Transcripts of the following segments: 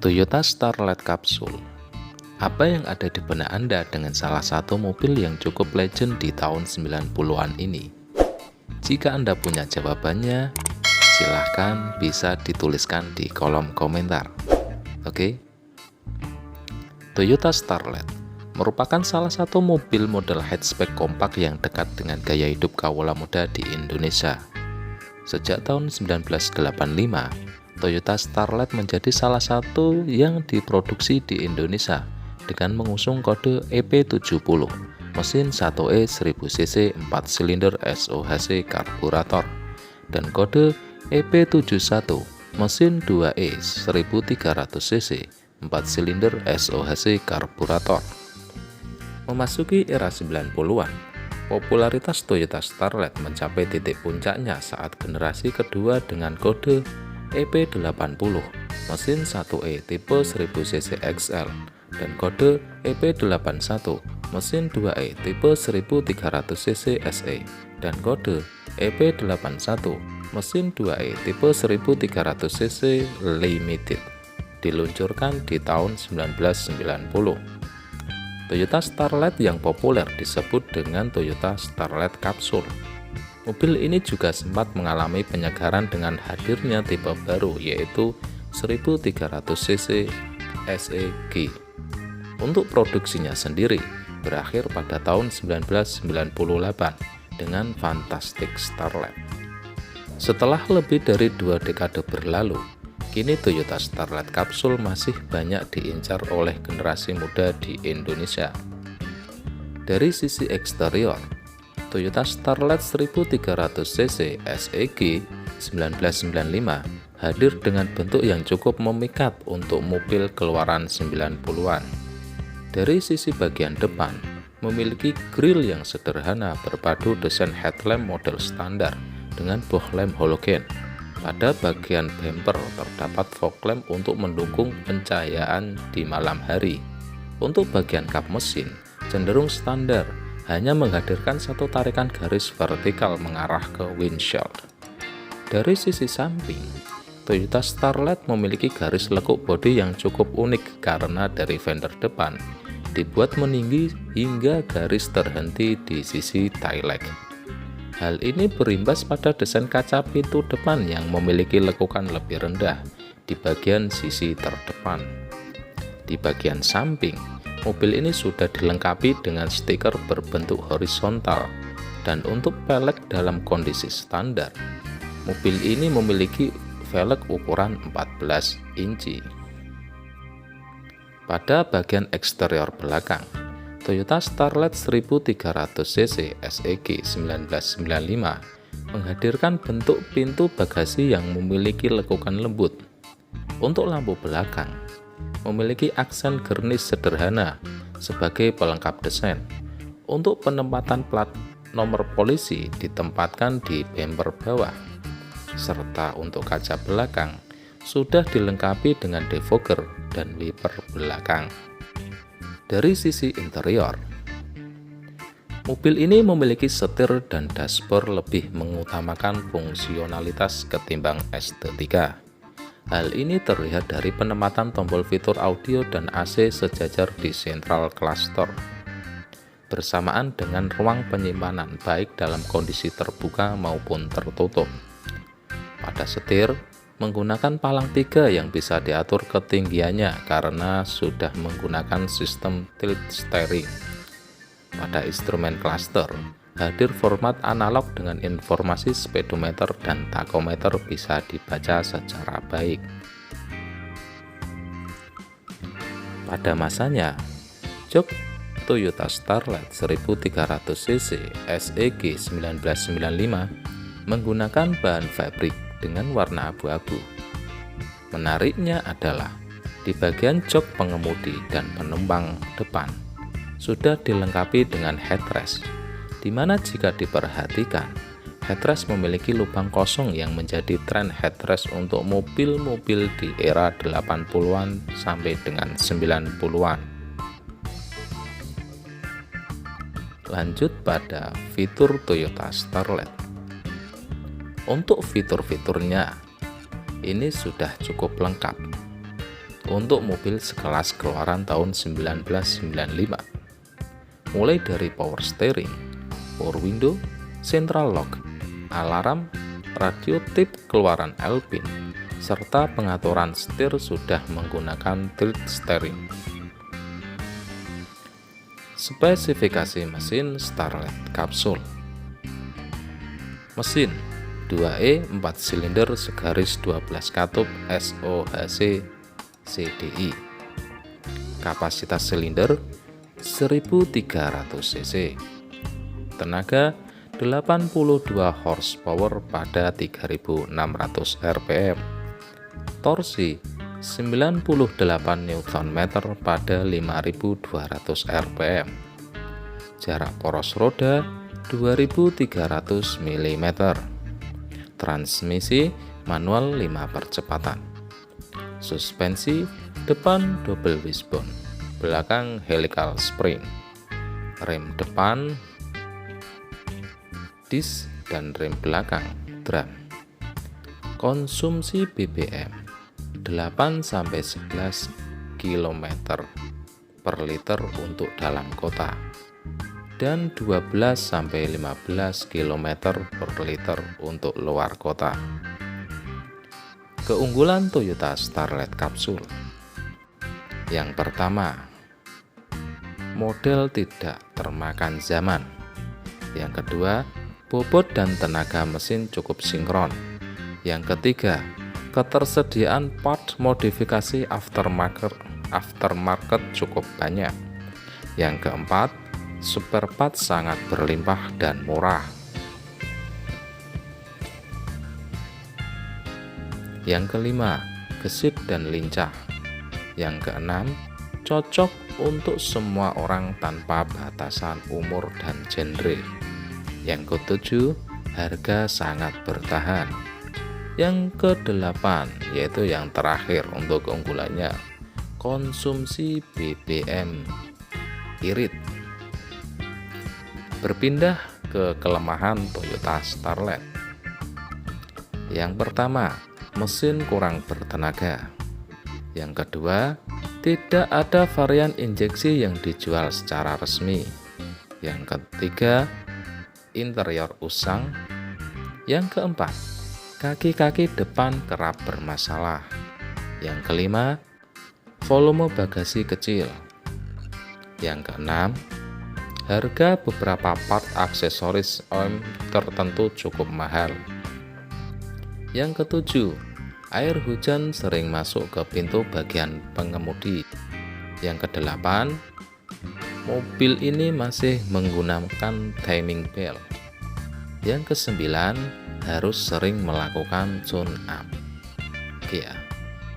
Toyota Starlet Capsule. Apa yang ada di benak Anda dengan salah satu mobil yang cukup legend di tahun 90-an ini? Jika Anda punya jawabannya, silahkan bisa dituliskan di kolom komentar. Oke? Toyota Starlet merupakan salah satu mobil model hatchback kompak yang dekat dengan gaya hidup kawula muda di Indonesia. Sejak tahun 1985, Toyota Starlet menjadi salah satu yang diproduksi di Indonesia dengan mengusung kode EP70, mesin 1E 1000cc 4 silinder SOHC karburator, dan kode EP71, mesin 2E 1300cc 4 silinder SOHC karburator. Memasuki era 90-an, popularitas Toyota Starlet mencapai titik puncaknya saat generasi kedua dengan kode EP80, mesin 1E tipe 1000cc XL, dan kode EP81, mesin 2E tipe 1300cc SE, dan kode EP81, mesin 2E tipe 1300cc Limited, diluncurkan di tahun 1990. Toyota Starlet yang populer disebut dengan Toyota Starlet Capsule. Mobil ini juga sempat mengalami penyegaran dengan hadirnya tipe baru, yaitu 1300cc SEG. Untuk produksinya sendiri berakhir pada tahun 1998 dengan Fantastic Starlet. Setelah lebih dari 2 dekade berlalu, kini Toyota Starlet Capsule masih banyak diincar oleh generasi muda di Indonesia. Dari sisi eksterior, Toyota Starlet 1300cc SEG 1995 hadir dengan bentuk yang cukup memikat untuk mobil keluaran 90-an. Dari sisi bagian depan, memiliki grill yang sederhana berpadu desain headlamp model standar dengan bohlam halogen. Pada bagian bumper terdapat fog lamp untuk mendukung pencahayaan di malam hari. Untuk bagian kap mesin cenderung standar, hanya menghadirkan satu tarikan garis vertikal mengarah ke windshield. Dari sisi samping, Toyota Starlet memiliki garis lekuk bodi yang cukup unik karena dari fender depan dibuat meninggi hingga garis terhenti di sisi tail lamp. Hal ini berimbas pada desain kaca pintu depan yang memiliki lekukan lebih rendah di bagian sisi terdepan. Di bagian samping, mobil ini sudah dilengkapi dengan stiker berbentuk horizontal, dan untuk velg dalam kondisi standar, mobil ini memiliki velg ukuran 14 inci. Pada bagian eksterior belakang, Toyota Starlet 1300cc SEG 1995 menghadirkan bentuk pintu bagasi yang memiliki lekukan lembut. Untuk lampu belakang, memiliki aksen gernis sederhana sebagai pelengkap desain. Untuk penempatan plat nomor polisi ditempatkan di bumper bawah, serta untuk kaca belakang sudah dilengkapi dengan defogger dan wiper belakang. Dari sisi interior, mobil ini memiliki setir dan dashboard lebih mengutamakan fungsionalitas ketimbang estetika. Hal ini terlihat dari penempatan tombol fitur audio dan AC sejajar di central cluster, bersamaan dengan ruang penyimpanan baik dalam kondisi terbuka maupun tertutup. Pada setir, menggunakan palang 3 yang bisa diatur ketinggiannya karena sudah menggunakan sistem tilt steering. Pada instrumen cluster, hadir format analog dengan informasi speedometer dan tachometer bisa dibaca secara baik. Pada masanya, jok Toyota Starlet 1300cc SEG 1995 menggunakan bahan fabrik dengan warna abu-abu. Menariknya adalah di bagian jok pengemudi dan penumpang depan sudah dilengkapi dengan headrest, di mana jika diperhatikan, headrest memiliki lubang kosong yang menjadi tren headrest untuk mobil-mobil di era 80-an sampai dengan 90-an. Lanjut pada fitur Toyota Starlet. Untuk fitur-fiturnya, ini sudah cukup lengkap. untuk mobil sekelas keluaran tahun 1995. Mulai dari power steering, power window, central lock, alarm, radio tip keluaran Alpine, serta pengaturan setir sudah menggunakan tilt steering. Spesifikasi mesin Starlet Capsule. Mesin 2E 4 silinder segaris 12 katup SOHC CDI. Kapasitas silinder 1300 cc. Tenaga 82 horsepower pada 3600 rpm. Torsi 98 Nm pada 5200 rpm. Jarak poros roda 2300 mm. Transmisi manual 5 percepatan. Suspensi depan double wishbone, belakang helical spring. Rem depan disc dan rem belakang drum. Konsumsi BBM 8-11 km per liter untuk dalam kota dan 12-15 km per liter untuk luar kota. Keunggulan Toyota Starlet Capsule. Yang pertama, model tidak termakan zaman. Yang kedua, bobot dan tenaga mesin cukup sinkron. Yang ketiga, ketersediaan part modifikasi aftermarket cukup banyak. Yang keempat, spare part sangat berlimpah dan murah. Yang kelima, gesit dan lincah. Yang keenam, cocok untuk semua orang tanpa batasan umur dan genre. Yang ketujuh, harga sangat bertahan. Yang kedelapan, yaitu yang terakhir untuk keunggulannya, konsumsi BBM irit. Berpindah ke kelemahan Toyota Starlet. Yang pertama, mesin kurang bertenaga. Yang kedua, tidak ada varian injeksi yang dijual secara resmi. Yang ketiga, interior usang. Yang keempat, kaki-kaki depan kerap bermasalah. Yang kelima, volume bagasi kecil. Yang keenam, harga beberapa part aksesoris OEM tertentu cukup mahal. Yang ketujuh, air hujan sering masuk ke pintu bagian pengemudi. Yang kedelapan, mobil ini masih menggunakan timing belt. Yang kesembilan, harus sering melakukan tune up. Ya,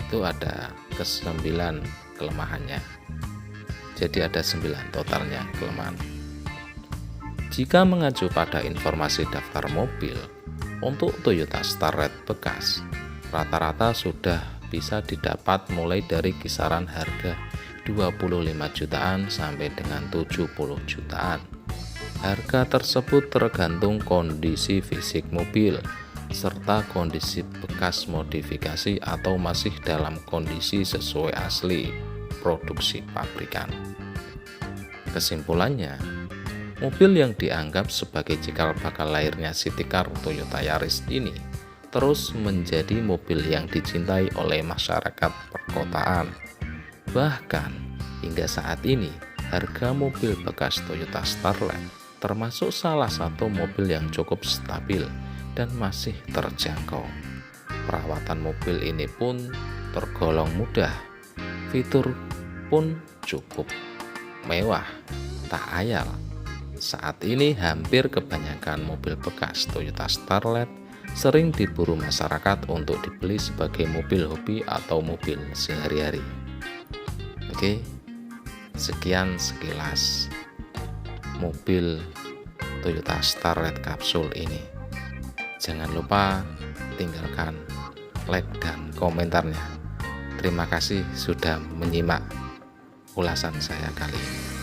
itu ada kesembilan kelemahannya. Jadi ada 9 totalnya kelemahan. Jika mengacu pada informasi daftar mobil, untuk Toyota Starlet bekas, rata-rata sudah bisa didapat mulai dari kisaran harga 25 jutaan sampai dengan 70 jutaan. Harga tersebut tergantung kondisi fisik mobil, serta kondisi bekas modifikasi atau masih dalam kondisi sesuai asli produksi pabrikan. Kesimpulannya, mobil yang dianggap sebagai cikal bakal lahirnya city car Toyota Yaris ini terus menjadi mobil yang dicintai oleh masyarakat perkotaan. Bahkan hingga saat ini, harga mobil bekas Toyota Starlet termasuk salah satu mobil yang cukup stabil dan masih terjangkau. Perawatan mobil ini pun tergolong mudah, fitur pun cukup mewah, tak ayal. Saat ini hampir kebanyakan mobil bekas Toyota Starlet sering diburu masyarakat untuk dibeli sebagai mobil hobi atau mobil sehari-hari. Oke, sekian sekilas mobil Toyota Starlet Capsule ini. Jangan lupa tinggalkan like dan komentarnya. Terima kasih sudah menyimak ulasan saya kali ini.